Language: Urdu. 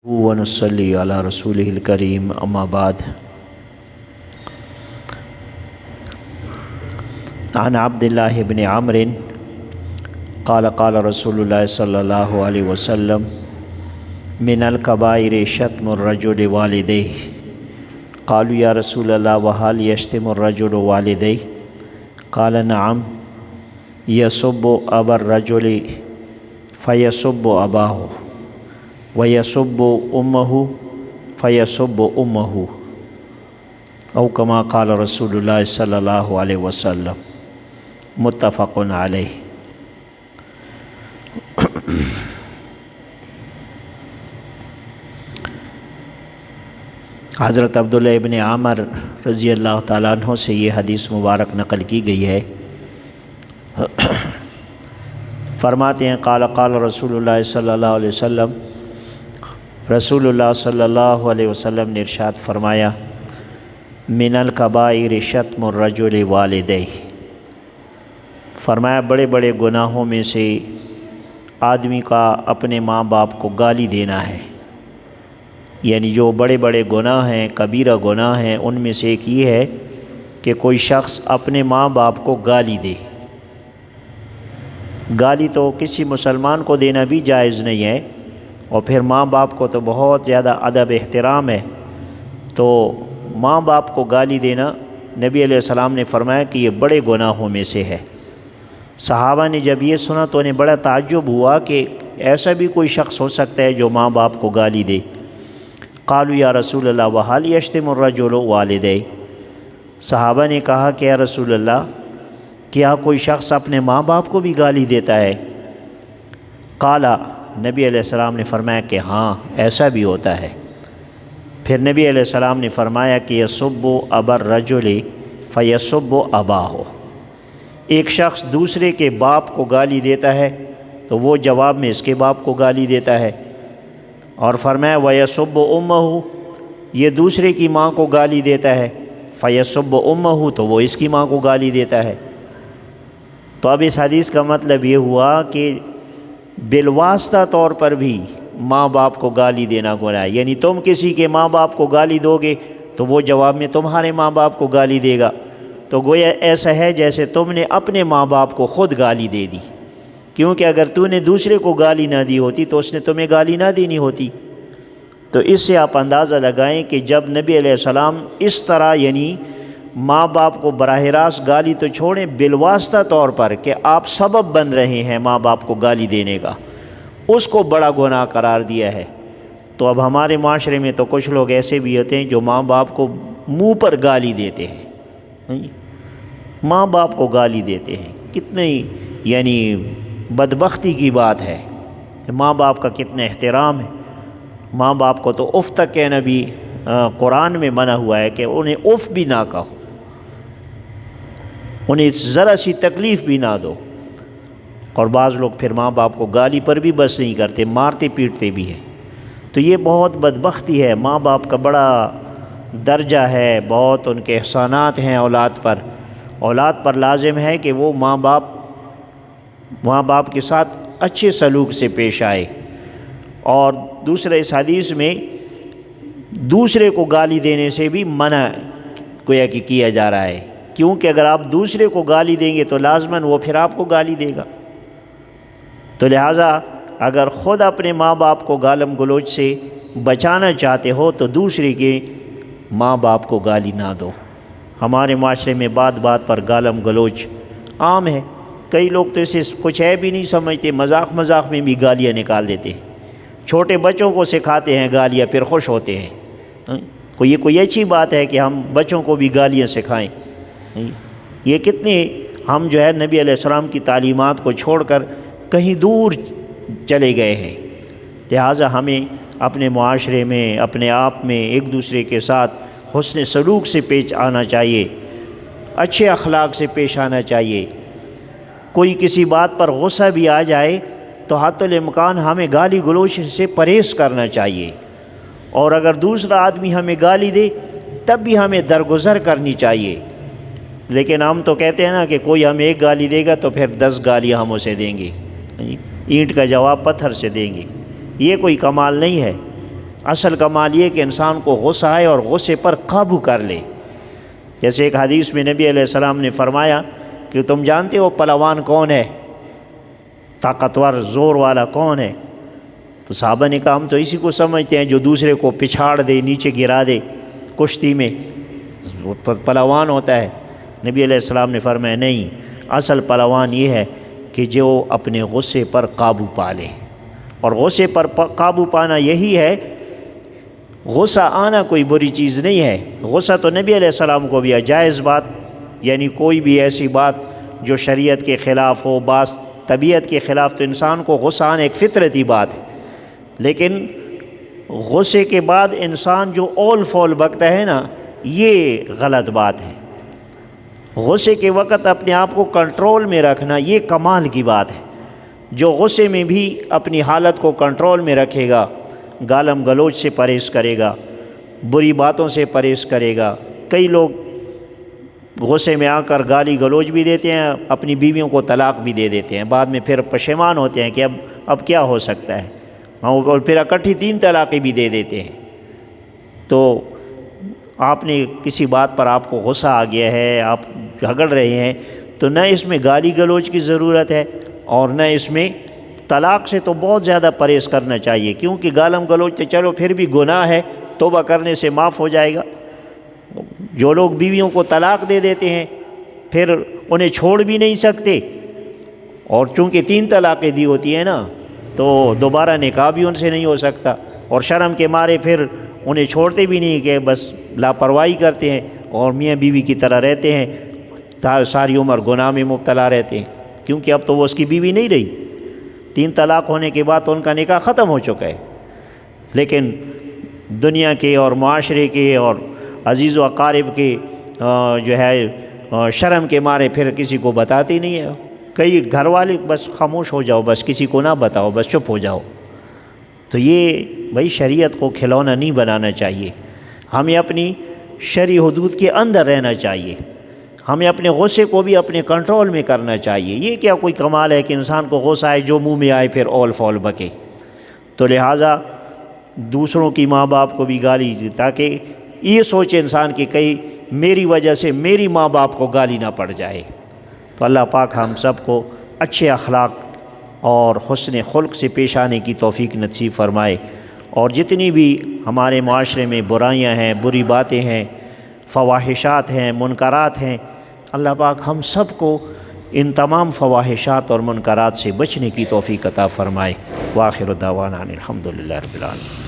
ونصلی علی رسولہ الکریم اما بعد عن عبداللہ بن عمرو قال قال رسول اللہ صلی اللہ علیہ وسلم من الکبائر شتم الرجل والدیہ قالوا یا رسول اللہ وهل یشتم الرجل والدیہ قال نعم یسب ابا الرجل فیسب اباہ وَيَسُبُّ أُمَّهُ فَيَسُبُّ أُمَّهُ او کما قال رسول اللہ صلی اللہ علیہ وسلم متفق علیہ۔ حضرت عبداللہ ابن عمر رضی اللہ تعالیٰ عنہ سے یہ حدیث مبارک نقل کی گئی ہے۔ فرماتے ہیں قال قال رسول اللہ صلی اللہ علیہ وسلم، رسول اللہ صلی اللہ علیہ وسلم نے ارشاد فرمایا من الکبائر شتم الرجل والدیہ، فرمایا بڑے بڑے گناہوں میں سے آدمی کا اپنے ماں باپ کو گالی دینا ہے۔ یعنی جو بڑے بڑے گناہ ہیں، کبیرہ گناہ ہیں، ان میں سے ایک یہ ہے کہ کوئی شخص اپنے ماں باپ کو گالی دے۔ گالی تو کسی مسلمان کو دینا بھی جائز نہیں ہے، اور پھر ماں باپ کو تو بہت زیادہ ادب احترام ہے، تو ماں باپ کو گالی دینا نبی علیہ السلام نے فرمایا کہ یہ بڑے گناہوں میں سے ہے۔ صحابہ نے جب یہ سنا تو انہیں بڑا تعجب ہوا کہ ایسا بھی کوئی شخص ہو سکتا ہے جو ماں باپ کو گالی دے۔ قالوا یا رسول اللہ وهل یشتم الرجل والدیہ، صحابہ نے کہا کہ یا رسول اللہ کیا کوئی شخص اپنے ماں باپ کو بھی گالی دیتا ہے؟ قال، نبی علیہ السلام نے فرمایا کہ ہاں ایسا بھی ہوتا ہے۔ پھر نبی علیہ السلام نے فرمایا کہ یسب ابا الرجل فیسب اباہ، ایک شخص دوسرے کے باپ کو گالی دیتا ہے تو وہ جواب میں اس کے باپ کو گالی دیتا ہے، اور فرمایا ویسب امہ، یہ دوسرے کی ماں کو گالی دیتا ہے، فیسب امہ، تو وہ اس کی ماں کو گالی دیتا ہے۔ تو اب اس حدیث کا مطلب یہ ہوا کہ بالواسطہ طور پر بھی ماں باپ کو گالی دینا گناہ ہے۔ یعنی تم کسی کے ماں باپ کو گالی دو گے تو وہ جواب میں تمہارے ماں باپ کو گالی دے گا، تو گویا ایسا ہے جیسے تم نے اپنے ماں باپ کو خود گالی دے دی، کیونکہ اگر تو نے دوسرے کو گالی نہ دی ہوتی تو اس نے تمہیں گالی نہ دینی ہوتی۔ تو اس سے آپ اندازہ لگائیں کہ جب نبی علیہ السلام اس طرح یعنی ماں باپ کو براہ راست گالی تو چھوڑیں، بالواسطہ طور پر کہ آپ سبب بن رہے ہیں ماں باپ کو گالی دینے کا، اس کو بڑا گناہ قرار دیا ہے۔ تو اب ہمارے معاشرے میں تو کچھ لوگ ایسے بھی ہوتے ہیں جو ماں باپ کو منہ پر گالی دیتے ہیں، ماں باپ کو گالی دیتے ہیں۔ کتنی یعنی بدبختی کی بات ہے، ماں باپ کا کتنا احترام ہے۔ ماں باپ کو تو اف تک کہنا بھی قرآن میں منع ہوا ہے کہ انہیں اف بھی نہ کہو، انہیں ذرا سی تکلیف بھی نہ دو۔ اور بعض لوگ پھر ماں باپ کو گالی پر بھی بس نہیں کرتے، مارتے پیٹتے بھی ہیں۔ تو یہ بہت بدبختی ہے، ماں باپ کا بڑا درجہ ہے، بہت ان کے احسانات ہیں اولاد پر لازم ہے کہ وہ ماں باپ کے ساتھ اچھے سلوک سے پیش آئے۔ اور دوسرے اس حدیث میں دوسرے کو گالی دینے سے بھی منع گویا کہ کیا جا رہا ہے، کیونکہ اگر آپ دوسرے کو گالی دیں گے تو لازماً وہ پھر آپ کو گالی دے گا۔ تو لہٰذا اگر خود اپنے ماں باپ کو گالم گلوچ سے بچانا چاہتے ہو تو دوسرے کے ماں باپ کو گالی نہ دو۔ ہمارے معاشرے میں بات بات پر گالم گلوچ عام ہے، کئی لوگ تو اسے کچھ ہے بھی نہیں سمجھتے، مذاق میں بھی گالیاں نکال دیتے ہیں، چھوٹے بچوں کو سکھاتے ہیں گالیاں، پھر خوش ہوتے ہیں۔ یہ کوئی اچھی بات ہے کہ ہم بچوں کو بھی گالیاں سکھائیں؟ یہ کتنے ہم جو ہے نبی علیہ السلام کی تعلیمات کو چھوڑ کر کہیں دور چلے گئے ہیں۔ لہٰذا ہمیں اپنے معاشرے میں، اپنے آپ میں ایک دوسرے کے ساتھ حسن سلوک سے پیش آنا چاہیے، اچھے اخلاق سے پیش آنا چاہیے۔ کوئی کسی بات پر غصہ بھی آ جائے تو حتی الامکان ہمیں گالی گلوچ سے پرہیز کرنا چاہیے، اور اگر دوسرا آدمی ہمیں گالی دے تب بھی ہمیں درگزر کرنی چاہیے۔ لیکن ہم تو کہتے ہیں نا کہ کوئی ہمیں ایک گالی دے گا تو پھر 10 گالیاں ہم اسے دیں گے، اینٹ کا جواب پتھر سے دیں گے۔ یہ کوئی کمال نہیں ہے۔ اصل کمال یہ کہ انسان کو غصہ آئے اور غصے پر قابو کر لے۔ جیسے ایک حدیث میں نبی علیہ السلام نے فرمایا کہ تم جانتے ہو پہلوان کون ہے، طاقتور زور والا کون ہے؟ تو صحابہ نے کہا ہم تو اسی کو سمجھتے ہیں جو دوسرے کو پچھاڑ دے، نیچے گرا دے کشتی میں، وہ پہلوان ہوتا ہے۔ نبی علیہ السلام نے فرمایا نہیں، اصل پہلوان یہ ہے کہ جو اپنے غصے پر قابو پا لے، اور غصے پر قابو پانا یہی ہے۔ غصہ آنا کوئی بری چیز نہیں ہے، غصہ تو نبی علیہ السلام کو بھی ہے، جائز بات، یعنی کوئی بھی ایسی بات جو شریعت کے خلاف ہو، بعض طبیعت کے خلاف، تو انسان کو غصہ آنا ایک فطرتی بات ہے۔ لیکن غصے کے بعد انسان جو اول فول بکتا ہے نا، یہ غلط بات ہے۔ غصے کے وقت اپنے آپ کو کنٹرول میں رکھنا یہ کمال کی بات ہے۔ جو غصے میں بھی اپنی حالت کو کنٹرول میں رکھے گا، گالم گلوچ سے پرہیز کرے گا، بری باتوں سے پرہیز کرے گا۔ کئی لوگ غصے میں آ کر گالی گلوچ بھی دیتے ہیں، اپنی بیویوں کو طلاق بھی دے دیتے ہیں، بعد میں پھر پشیمان ہوتے ہیں کہ اب کیا ہو سکتا ہے، اور پھر اکٹھی 3 طلاقیں بھی دے دیتے ہیں۔ تو آپ نے کسی بات پر آپ کو غصہ آ گیا ہے، آپ جھگڑ رہے ہیں، تو نہ اس میں گالی گلوچ کی ضرورت ہے اور نہ اس میں طلاق سے تو بہت زیادہ پرہیز کرنا چاہیے، کیونکہ گالم گلوچ تو چلو پھر بھی گناہ ہے، توبہ کرنے سے معاف ہو جائے گا۔ جو لوگ بیویوں کو طلاق دے دیتے ہیں پھر انہیں چھوڑ بھی نہیں سکتے، اور چونکہ 3 طلاقیں دی ہوتی ہیں نا، تو دوبارہ نکاح بھی ان سے نہیں ہو سکتا، اور شرم کے مارے پھر انہیں چھوڑتے بھی نہیں، کہ بس لاپرواہی کرتے ہیں اور میاں بیوی کی طرح رہتے ہیں، ساری عمر گناہ میں مبتلا رہتے ہیں، کیونکہ اب تو وہ اس کی بیوی نہیں رہی۔ 3 طلاق ہونے کے بعد ان کا نکاح ختم ہو چکا ہے، لیکن دنیا کے اور معاشرے کے اور عزیز و اقارب کے جو ہے شرم کے مارے پھر کسی کو بتاتی نہیں ہے۔ کئی گھر والے بس خاموش ہو جاؤ، بس کسی کو نہ بتاؤ، بس چپ ہو جاؤ۔ تو یہ بھائی شریعت کو کھلونا نہیں بنانا چاہیے، ہمیں اپنی شرعی حدود کے اندر رہنا چاہیے، ہمیں اپنے غصے کو بھی اپنے کنٹرول میں کرنا چاہیے۔ یہ کیا کوئی کمال ہے کہ انسان کو غصہ آئے، جو منہ میں آئے پھر اول فول بکے؟ تو لہٰذا دوسروں کی ماں باپ کو بھی گالی، تاکہ یہ سوچے انسان کہ کہیں میری وجہ سے میری ماں باپ کو گالی نہ پڑ جائے۔ تو اللہ پاک ہم سب کو اچھے اخلاق اور حسن خلق سے پیش آنے کی توفیق نصیب فرمائے، اور جتنی بھی ہمارے معاشرے میں برائیاں ہیں، بری باتیں ہیں، فواحشات ہیں، منکرات ہیں، اللہ پاک ہم سب کو ان تمام فواحشات اور منکرات سے بچنے کی توفیق عطا فرمائے۔ وآخر دعوانا الحمدللہ رب العالمین۔